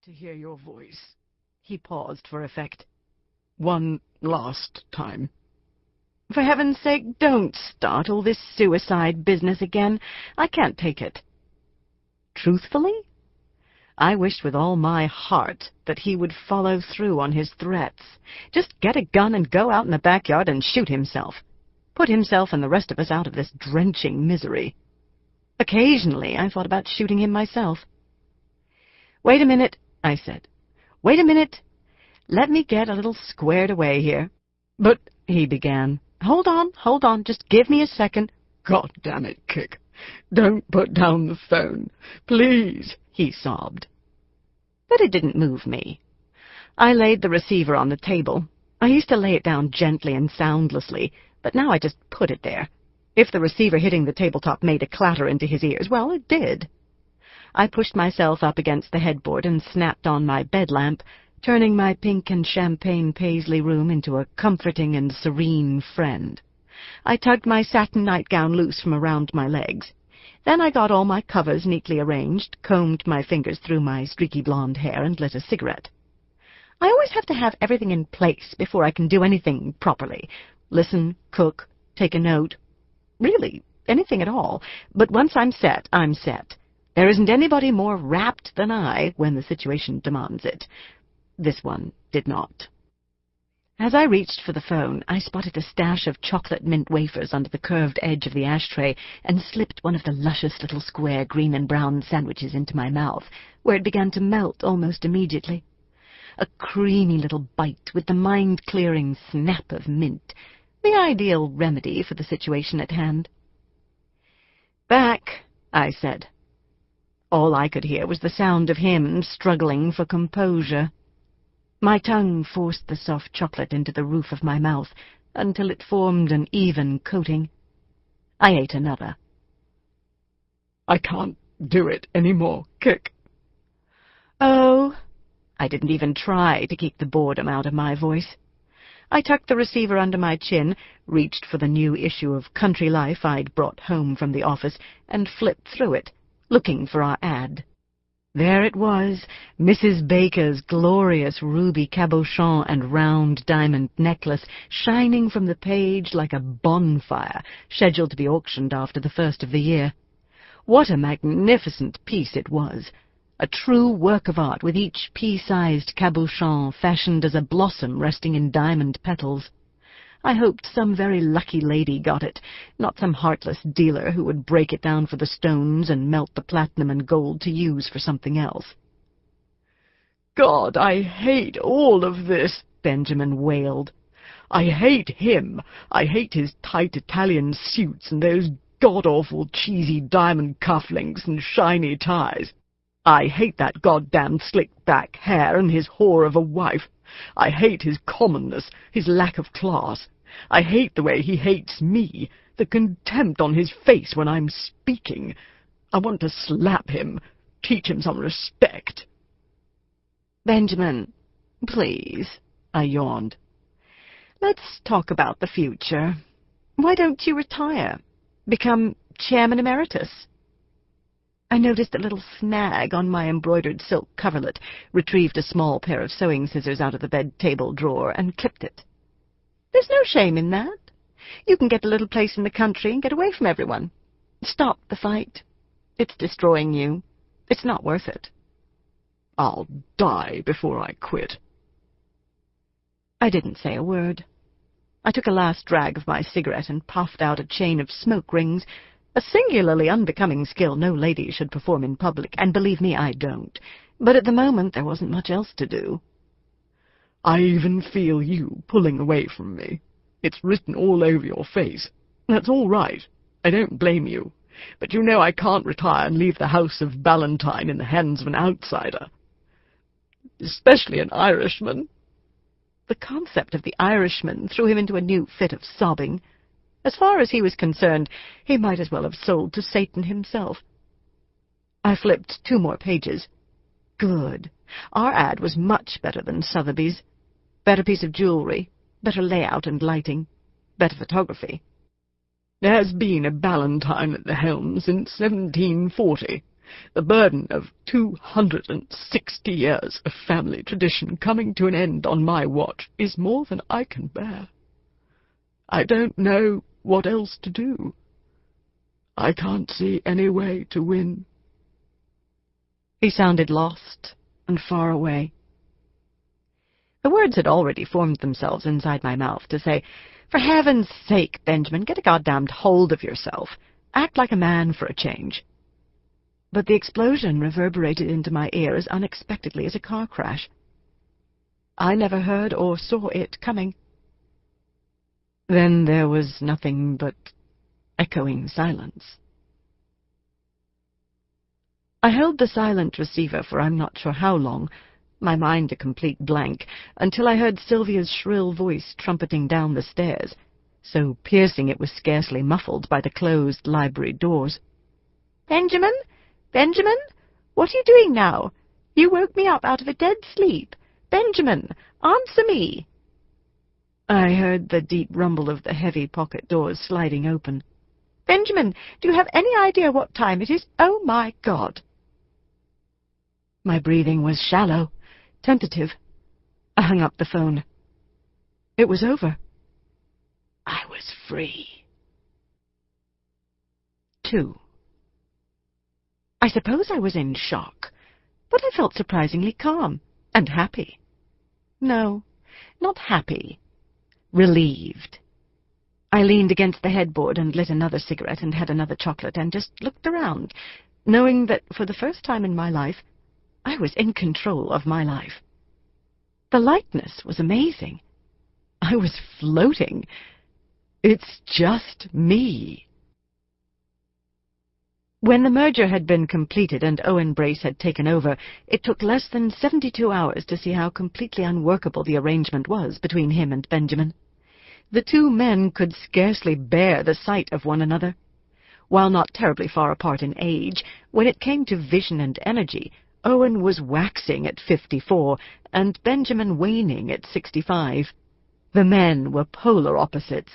to hear your voice. He paused for effect. One last time. For heaven's sake, don't start all this suicide business again. I can't take it. Truthfully? I wished with all my heart that he would follow through on his threats. Just get a gun and go out in the backyard and shoot himself. Put himself and the rest of us out of this drenching misery. Occasionally, I thought about shooting him myself. "Wait a minute," I said. "Wait a minute. Let me get a little squared away here." "But," he began. Hold on, just give me a second." "God damn it, Kick. Don't put down the phone. Please," he sobbed. But it didn't move me. I laid the receiver on the table. I used to lay it down gently and soundlessly, but now I just put it there. If the receiver hitting the tabletop made a clatter into his ears, well, it did. I pushed myself up against the headboard and snapped on my bed lamp, turning my pink and champagne paisley room into a comforting and serene friend. I tugged my satin nightgown loose from around my legs. Then I got all my covers neatly arranged, combed my fingers through my streaky blonde hair, and lit a cigarette. I always have to have everything in place before I can do anything properly. Listen, cook, take a note. Really, anything at all. But once I'm set, I'm set. There isn't anybody more rapt than I when the situation demands it. This one did not. As I reached for the phone, I spotted a stash of chocolate mint wafers under the curved edge of the ashtray and slipped one of the luscious little square green and brown sandwiches into my mouth, where it began to melt almost immediately. A creamy little bite with the mind-clearing snap of mint, the ideal remedy for the situation at hand. "Back," I said. All I could hear was the sound of him struggling for composure. My tongue forced the soft chocolate into the roof of my mouth until it formed an even coating. I ate another. "I can't do it any more, Kick." "Oh." I didn't even try to keep the boredom out of my voice. I tucked the receiver under my chin, reached for the new issue of Country Life I'd brought home from the office, and flipped through it, looking for our ad. There it was, Mrs. Baker's glorious ruby cabochon and round diamond necklace, shining from the page like a bonfire, scheduled to be auctioned after the first of the year. What a magnificent piece it was! A true work of art, with each pea-sized cabochon fashioned as a blossom resting in diamond petals. I hoped some very lucky lady got it, not some heartless dealer who would break it down for the stones and melt the platinum and gold to use for something else. "God, I hate all of this," Benjamin wailed. "I hate him. I hate his tight Italian suits and those god-awful cheesy diamond cufflinks and shiny ties. I hate that goddamn slick-back hair and his whore of a wife. I hate his commonness, his lack of class. I hate the way he hates me, the contempt on his face when I'm speaking. I want to slap him, teach him some respect." "Benjamin, please," I yawned. "Let's talk about the future. Why don't you retire? Become chairman emeritus?" I noticed a little snag on my embroidered silk coverlet, retrieved a small pair of sewing scissors out of the bed-table drawer, and clipped it. "There's no shame in that. You can get a little place in the country and get away from everyone. Stop the fight. It's destroying you. It's not worth it." "I'll die before I quit." I didn't say a word. I took a last drag of my cigarette and puffed out a chain of smoke rings, a singularly unbecoming skill no lady should perform in public, and believe me, I don't. But at the moment there wasn't much else to do. "I even feel you pulling away from me. It's written all over your face. That's all right. I don't blame you. But you know I can't retire and leave the house of Ballantyne in the hands of an outsider. Especially an Irishman." The concept of the Irishman threw him into a new fit of sobbing. As far as he was concerned, he might as well have sold to Satan himself. I flipped 2 more pages. Good. Our ad was much better than Sotheby's. Better piece of jewelry, better layout and lighting, better photography. "There has been a Ballantyne at the helm since 1740. The burden of 260 years of family tradition coming to an end on my watch is more than I can bear. I don't know what else to do. I can't see any way to win." He sounded lost and far away. The words had already formed themselves inside my mouth to say, "For heaven's sake, Benjamin, get a goddamned hold of yourself. Act like a man for a change." But the explosion reverberated into my ears unexpectedly as a car crash. I never heard or saw it coming. Then there was nothing but echoing silence. I held the silent receiver for I'm not sure how long, my mind a complete blank, until I heard Sylvia's shrill voice trumpeting down the stairs, so piercing it was scarcely muffled by the closed library doors. "Benjamin? Benjamin? What are you doing now? You woke me up out of a dead sleep. Benjamin, answer me!" I heard the deep rumble of the heavy pocket doors sliding open. "Benjamin, do you have any idea what time it is? Oh, my God!" My breathing was shallow, tentative. I hung up the phone. It was over. I was free. 2. I suppose I was in shock, but I felt surprisingly calm and happy. No, not happy. Relieved. I leaned against the headboard and lit another cigarette and had another chocolate and just looked around, knowing that for the first time in my life, I was in control of my life. The lightness was amazing. I was floating. It's just me. When the merger had been completed and Owen Brace had taken over, it took less than 72 hours to see how completely unworkable the arrangement was between him and Benjamin. The two men could scarcely bear the sight of one another. While not terribly far apart in age, when it came to vision and energy, Owen was waxing at 54 and Benjamin waning at 65. The men were polar opposites.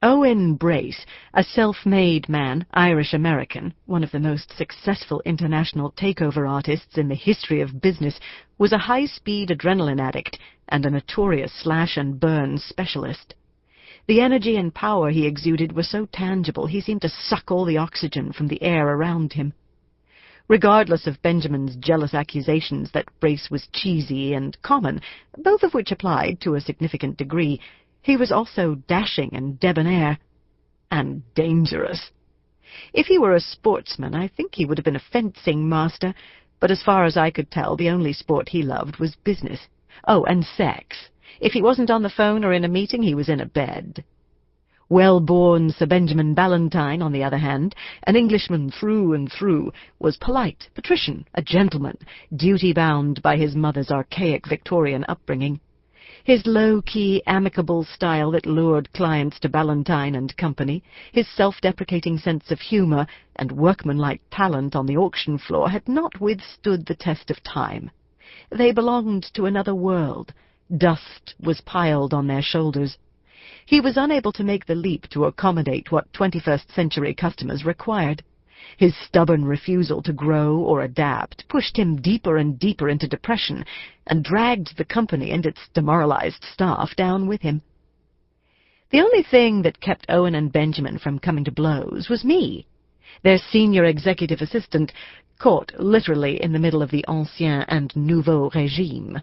Owen Brace, a self-made man, Irish-American, one of the most successful international takeover artists in the history of business, was a high-speed adrenaline addict and a notorious slash-and-burn specialist. The energy and power he exuded were so tangible he seemed to suck all the oxygen from the air around him. Regardless of Benjamin's jealous accusations that Brace was cheesy and common, both of which applied to a significant degree, he was also dashing and debonair, and dangerous. If he were a sportsman, I think he would have been a fencing master, but as far as I could tell, the only sport he loved was business. Oh, and sex. If he wasn't on the phone or in a meeting, he was in a bed. Well-born Sir Benjamin Ballantyne, on the other hand, an Englishman through and through, was polite, patrician, a gentleman, duty-bound by his mother's archaic Victorian upbringing. His low-key, amicable style that lured clients to Ballantyne and Company, his self-deprecating sense of humor, and workmanlike talent on the auction floor had not withstood the test of time. They belonged to another world. Dust was piled on their shoulders. He was unable to make the leap to accommodate what 21st-century customers required. His stubborn refusal to grow or adapt pushed him deeper and deeper into depression and dragged the company and its demoralized staff down with him. The only thing that kept Owen and Benjamin from coming to blows was me, their senior executive assistant, caught literally in the middle of the ancien and nouveau régime.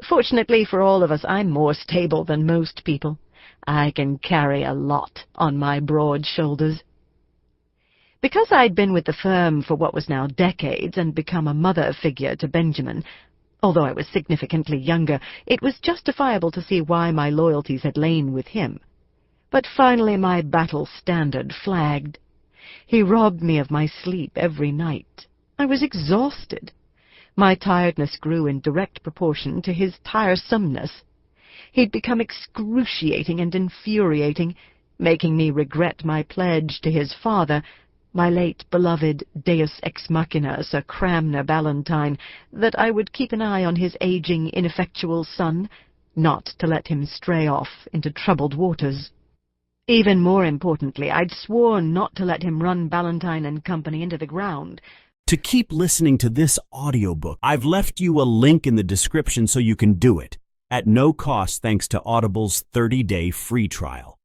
Fortunately for all of us, I'm more stable than most people. I can carry a lot on my broad shoulders. Because I'd been with the firm for what was now decades and become a mother figure to Benjamin, although I was significantly younger, it was justifiable to see why my loyalties had lain with him. But finally my battle standard flagged. He robbed me of my sleep every night. I was exhausted. My tiredness grew in direct proportion to his tiresomeness. He'd become excruciating and infuriating, making me regret my pledge to his father, my late beloved deus ex machina Sir Cramner Ballantyne, that I would keep an eye on his aging, ineffectual son, not to let him stray off into troubled waters. Even more importantly, I'd sworn not to let him run Ballantyne and Company into the ground. To keep listening to this audiobook, I've left you a link in the description so you can do it, at no cost thanks to Audible's 30-day free trial.